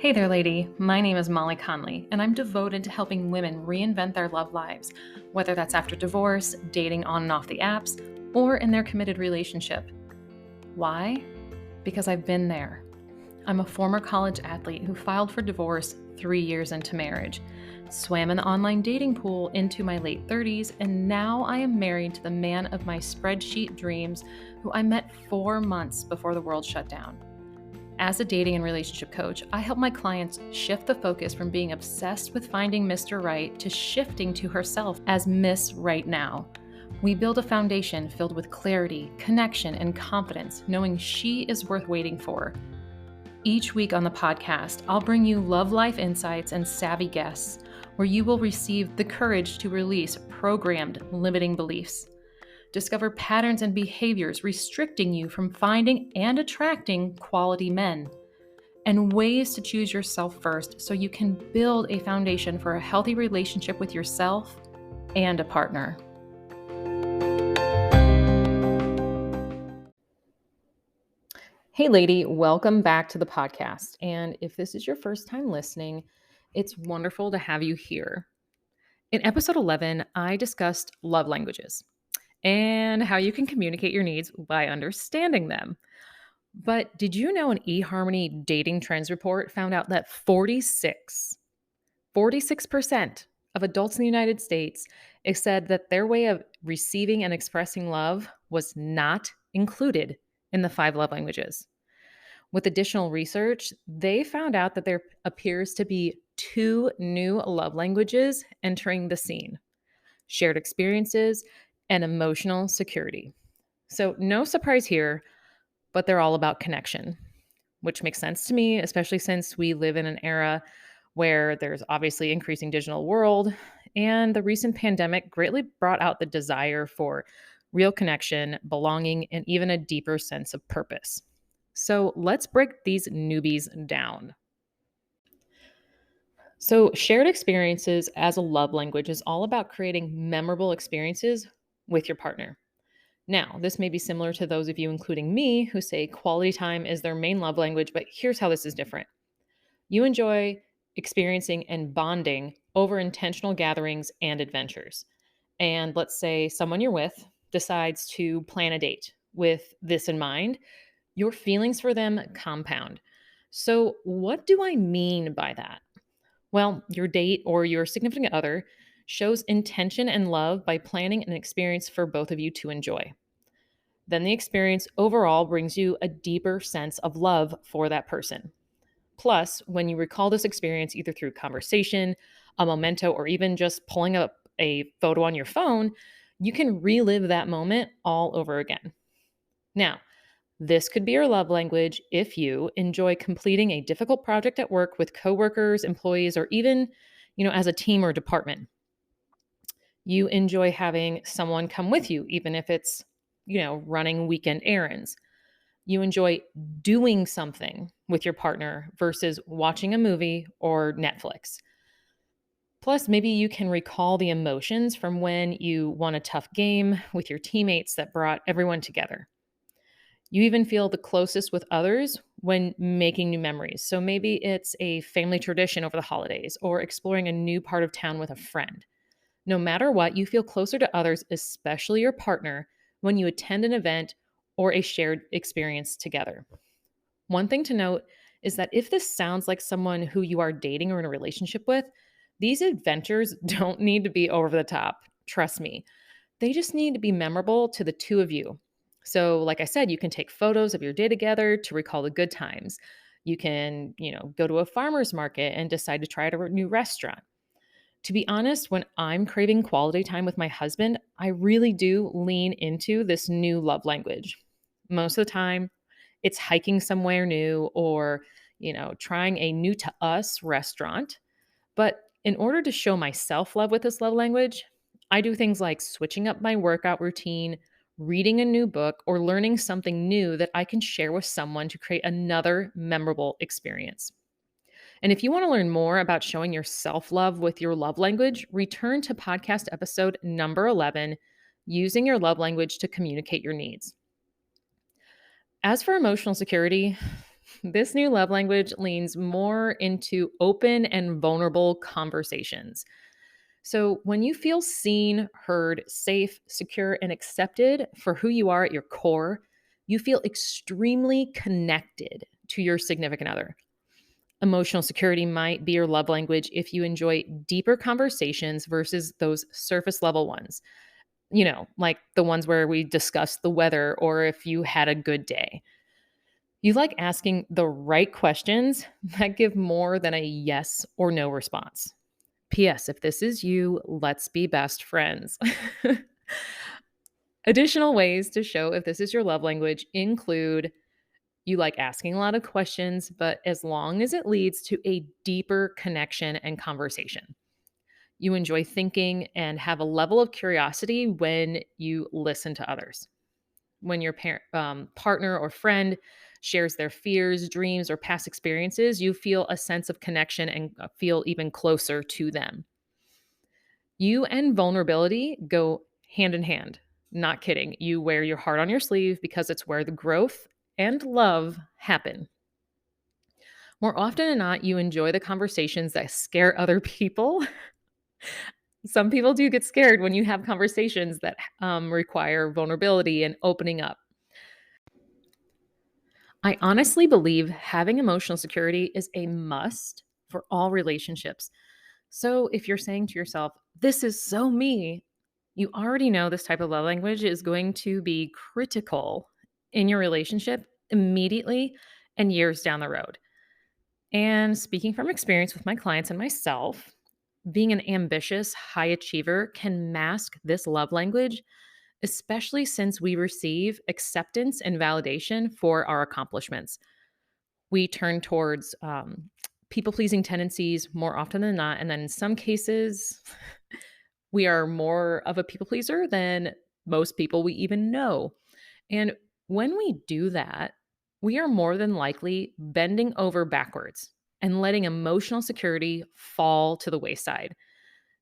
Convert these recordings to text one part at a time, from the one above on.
Hey there, lady. My name is Molly Conley, and I'm devoted to helping women reinvent their love lives, whether that's after divorce, dating on and off the apps, or in their committed relationship. Why? Because I've been there. I'm a former college athlete who filed for divorce 3 years into marriage, swam in the online dating pool into my late 30s, and now I am married to the man of my spreadsheet dreams who I met 4 months before the world shut down. As a dating and relationship coach, I help my clients shift the focus from being obsessed with finding Mr. Right to shifting to herself as Miss Right Now. We build a foundation filled with clarity, connection, and confidence, knowing she is worth waiting for. Each week on the podcast, I'll bring you love life insights and savvy guests, where you will receive the courage to release programmed limiting beliefs. Discover patterns and behaviors restricting you from finding and attracting quality men, and ways to choose yourself first so you can build a foundation for a healthy relationship with yourself and a partner. Hey, lady, welcome back to the podcast. And if this is your first time listening, it's wonderful to have you here. In episode 11, I discussed love languages and how you can communicate your needs by understanding them. But did you know an eharmony dating trends report found out that 46% of adults in the United States said that their way of receiving and expressing love was not included in the 5 love languages. With additional research, they found out that there appears to be 2 new love languages entering the scene: shared experiences and emotional security. So, no surprise here, but they're all about connection, which makes sense to me, especially since we live in an era where there's obviously increasing digital world, and the recent pandemic greatly brought out the desire for real connection, belonging, and even a deeper sense of purpose. So let's break these newbies down. So, shared experiences as a love language is all about creating memorable experiences with your partner. Now, this may be similar to those of you, including me, who say quality time is their main love language, but here's how this is different. You enjoy experiencing and bonding over intentional gatherings and adventures. And let's say someone you're with decides to plan a date with this in mind, your feelings for them compound. So, what do I mean by that? Well, your date or your significant other shows intention and love by planning an experience for both of you to enjoy. Then the experience overall brings you a deeper sense of love for that person. Plus, when you recall this experience either through conversation, a memento, or even just pulling up a photo on your phone, you can relive that moment all over again. Now, this could be your love language if you enjoy completing a difficult project at work with coworkers, employees, or even, as a team or department. You enjoy having someone come with you, even if it's, running weekend errands. You enjoy doing something with your partner versus watching a movie or Netflix. Plus, maybe you can recall the emotions from when you won a tough game with your teammates that brought everyone together. You even feel the closest with others when making new memories. So maybe it's a family tradition over the holidays or exploring a new part of town with a friend. No matter what, you feel closer to others, especially your partner, when you attend an event or a shared experience together. One thing to note is that if this sounds like someone who you are dating or in a relationship with, these adventures don't need to be over the top. Trust me. They just need to be memorable to the two of you. So, like I said, you can take photos of your day together to recall the good times. You can, go to a farmer's market and decide to try out a new restaurant. To be honest, when I'm craving quality time with my husband, I really do lean into this new love language. Most of the time, it's hiking somewhere new or, trying a new to us restaurant. But in order to show myself love with this love language, I do things like switching up my workout routine, reading a new book, or learning something new that I can share with someone to create another memorable experience. And if you want to learn more about showing your self love with your love language, return to podcast episode number 11, Using Your Love Language to Communicate Your Needs. As for emotional security, This new love language leans more into open and vulnerable conversations. So, when you feel seen, heard, safe, secure, and accepted for who you are at your core, you feel extremely connected to your significant other. Emotional security might be your love language if you enjoy deeper conversations versus those surface level ones, like the ones where we discuss the weather or if you had a good day. You like asking the right questions that give more than a yes or no response. P.S. If this is you, let's be best friends. Additional ways to show if this is your love language include you like asking a lot of questions, but as long as it leads to a deeper connection and conversation. You enjoy thinking and have a level of curiosity when you listen to others. When your partner or friend shares their fears, dreams, or past experiences, you feel a sense of connection and feel even closer to them. You and vulnerability go hand in hand. Not kidding. You wear your heart on your sleeve because it's where the growth and love happen. More often than not, you enjoy the conversations that scare other people. Some people do get scared when you have conversations that require vulnerability and opening up. I honestly believe having emotional security is a must for all relationships. So if you're saying to yourself, this is so me, you already know this type of love language is going to be critical in your relationship immediately and years down the road. And speaking from experience with my clients and myself, being an ambitious high achiever can mask this love language, especially since we receive acceptance and validation for our accomplishments. We turn towards people pleasing tendencies more often than not. And then in some cases, we are more of a people pleaser than most people we even know. And when we do that, we are more than likely bending over backwards and letting emotional security fall to the wayside.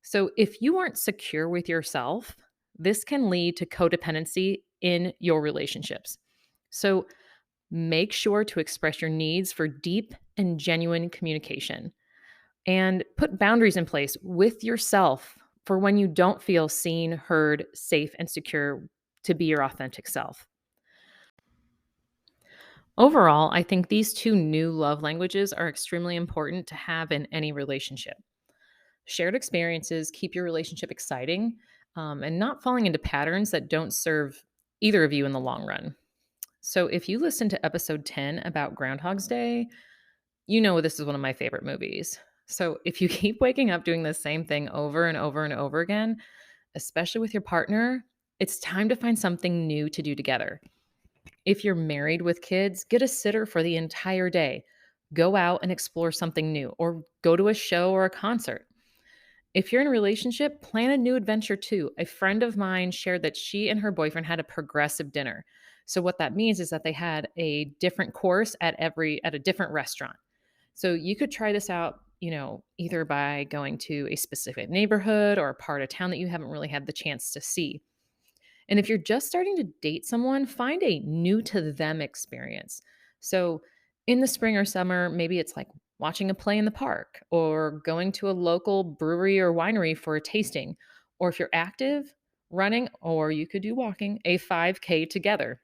So if you aren't secure with yourself, this can lead to codependency in your relationships. So make sure to express your needs for deep and genuine communication and put boundaries in place with yourself for when you don't feel seen, heard, safe, and secure to be your authentic self. Overall, I think these two new love languages are extremely important to have in any relationship. Shared experiences keep your relationship exciting and not falling into patterns that don't serve either of you in the long run. So, if you listen to episode 10 about Groundhog's Day, you know this is one of my favorite movies. So, if you keep waking up doing the same thing over and over and over again, especially with your partner, it's time to find something new to do together. If you're married with kids, get a sitter for the entire day. Go out and explore something new, or go to a show or a concert. If you're in a relationship, plan a new adventure too. A friend of mine shared that she and her boyfriend had a progressive dinner. So what that means is that they had a different course at a different restaurant. So you could try this out, either by going to a specific neighborhood or a part of town that you haven't really had the chance to see. And if you're just starting to date someone, find a new to them experience. So in the spring or summer, maybe it's like watching a play in the park or going to a local brewery or winery for a tasting. Or if you're active, running, or you could do walking, a 5K together.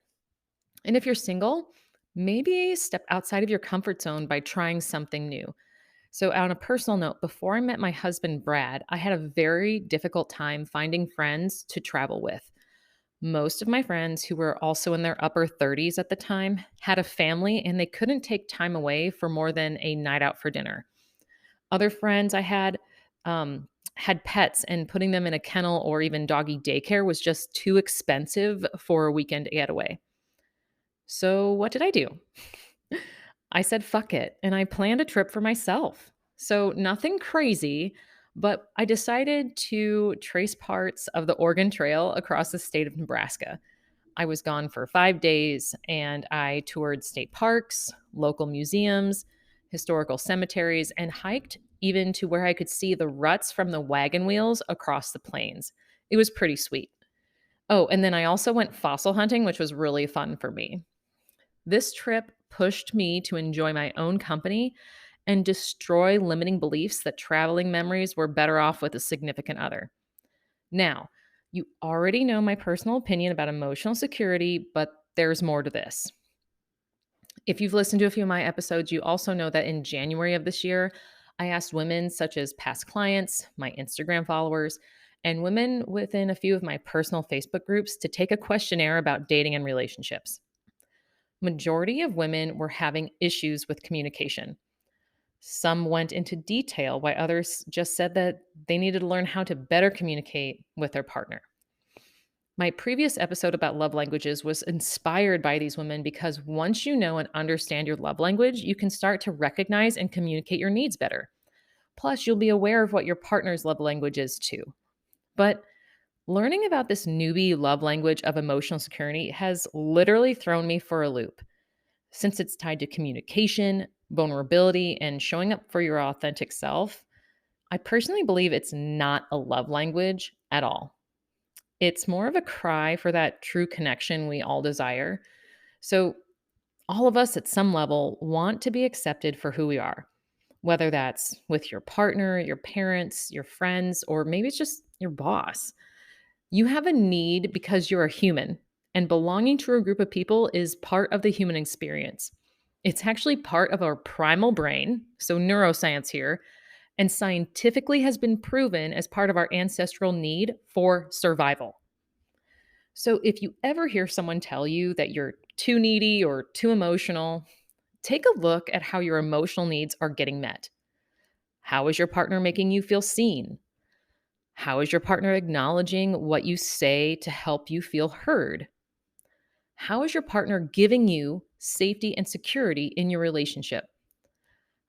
And if you're single, maybe step outside of your comfort zone by trying something new. So, on a personal note, before I met my husband, Brad, I had a very difficult time finding friends to travel with. Most of my friends, who were also in their upper 30s at the time, had a family and they couldn't take time away for more than a night out for dinner. Other friends I had pets, and putting them in a kennel or even doggy daycare was just too expensive for a weekend getaway. So, what did I do? I said, fuck it. And I planned a trip for myself. So, nothing crazy, but I decided to trace parts of the Oregon Trail across the state of Nebraska. I was gone for 5 days and I toured state parks, local museums, historical cemeteries, and hiked even to where I could see the ruts from the wagon wheels across the plains. It was pretty sweet. Oh, and then I also went fossil hunting, which was really fun for me. This trip pushed me to enjoy my own company and destroy limiting beliefs that traveling memories were better off with a significant other. Now, you already know my personal opinion about emotional security, but there's more to this. If you've listened to a few of my episodes, you also know that in January of this year, I asked women such as past clients, my Instagram followers, and women within a few of my personal Facebook groups to take a questionnaire about dating and relationships. Majority of women were having issues with communication. Some went into detail, while others just said that they needed to learn how to better communicate with their partner. My previous episode about love languages was inspired by these women because once you know and understand your love language, you can start to recognize and communicate your needs better. Plus, you'll be aware of what your partner's love language is too. But learning about this newbie love language of emotional security has literally thrown me for a loop. Since it's tied to communication, vulnerability, and showing up for your authentic self, I personally believe it's not a love language at all. It's more of a cry for that true connection we all desire. So, all of us at some level want to be accepted for who we are, whether that's with your partner, your parents, your friends, or maybe it's just your boss. You have a need because you're a human, and belonging to a group of people is part of the human experience. It's actually part of our primal brain, so neuroscience here, and scientifically has been proven as part of our ancestral need for survival. So if you ever hear someone tell you that you're too needy or too emotional, take a look at how your emotional needs are getting met. How is your partner making you feel seen? How is your partner acknowledging what you say to help you feel heard? How is your partner giving you safety and security in your relationship?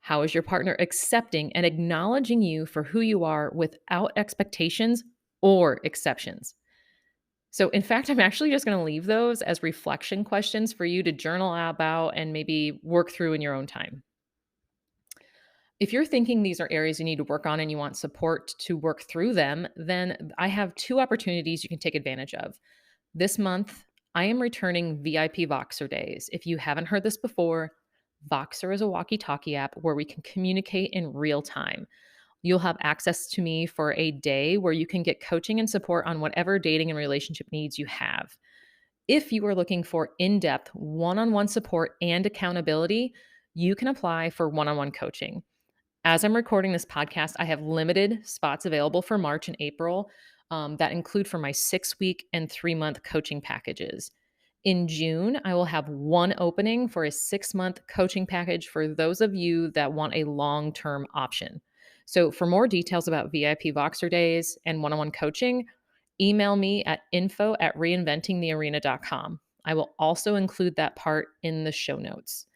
How is your partner accepting and acknowledging you for who you are without expectations or exceptions? So, in fact, I'm actually just going to leave those as reflection questions for you to journal about and maybe work through in your own time. If you're thinking these are areas you need to work on and you want support to work through them, then I have two opportunities you can take advantage of. This month, I am returning VIP Voxer Days. If you haven't heard this before, Voxer is a walkie talkie app where we can communicate in real time. You'll have access to me for a day where you can get coaching and support on whatever dating and relationship needs you have. If you are looking for in depth one on one support and accountability, you can apply for one on one coaching. As I'm recording this podcast, I have limited spots available for March and April that include for my 6 week and 3 month coaching packages. In June, I will have one opening for a 6 month coaching package for those of you that want a long term option. So, for more details about VIP Voxer Days and one on one coaching, email me at info@reinventingthearena.com. I will also include that part in the show notes.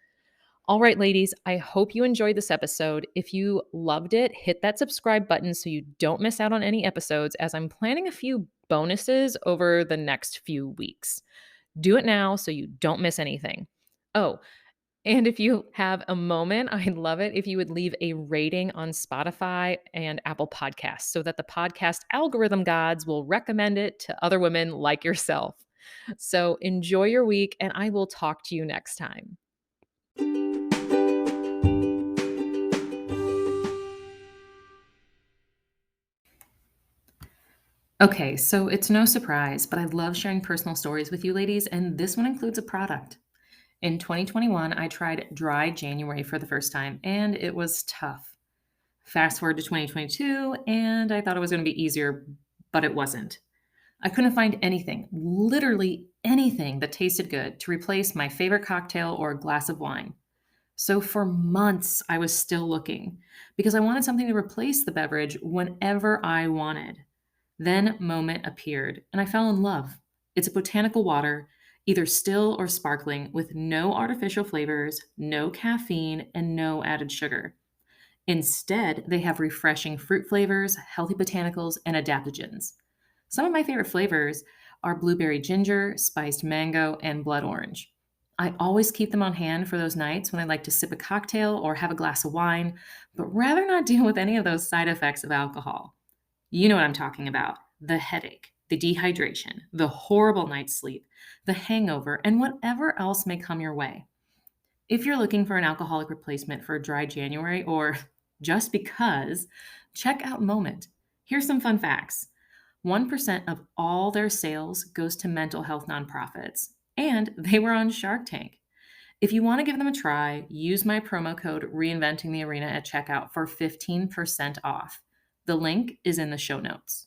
All right, ladies, I hope you enjoyed this episode. If you loved it, hit that subscribe button so you don't miss out on any episodes, as I'm planning a few bonuses over the next few weeks. Do it now so you don't miss anything. Oh, and if you have a moment, I'd love it if you would leave a rating on Spotify and Apple Podcasts so that the podcast algorithm gods will recommend it to other women like yourself. So enjoy your week, and I will talk to you next time. Okay, so it's no surprise, but I love sharing personal stories with you ladies, and this one includes a product. In 2021, I tried dry January for the first time, and it was tough. Fast forward to 2022, and I thought it was going to be easier, but it wasn't. I couldn't find anything, literally anything that tasted good to replace my favorite cocktail or glass of wine. So for months, I was still looking because I wanted something to replace the beverage whenever I wanted. Then Moment appeared, and I fell in love. It's a botanical water, either still or sparkling, with no artificial flavors, no caffeine, and no added sugar. Instead, they have refreshing fruit flavors, healthy botanicals, and adaptogens. Some of my favorite flavors are blueberry ginger, spiced mango, and blood orange. I always keep them on hand for those nights when I like to sip a cocktail or have a glass of wine, but rather not deal with any of those side effects of alcohol. You know what I'm talking about: the headache, the dehydration, the horrible night's sleep, the hangover, and whatever else may come your way. If you're looking for an alcoholic replacement for a dry January or just because, check out Moment. Here's some fun facts. 1% of all their sales goes to mental health nonprofits, and they were on Shark Tank. If you want to give them a try, use my promo code Reinventing the Arena at checkout for 15% off. The link is in the show notes.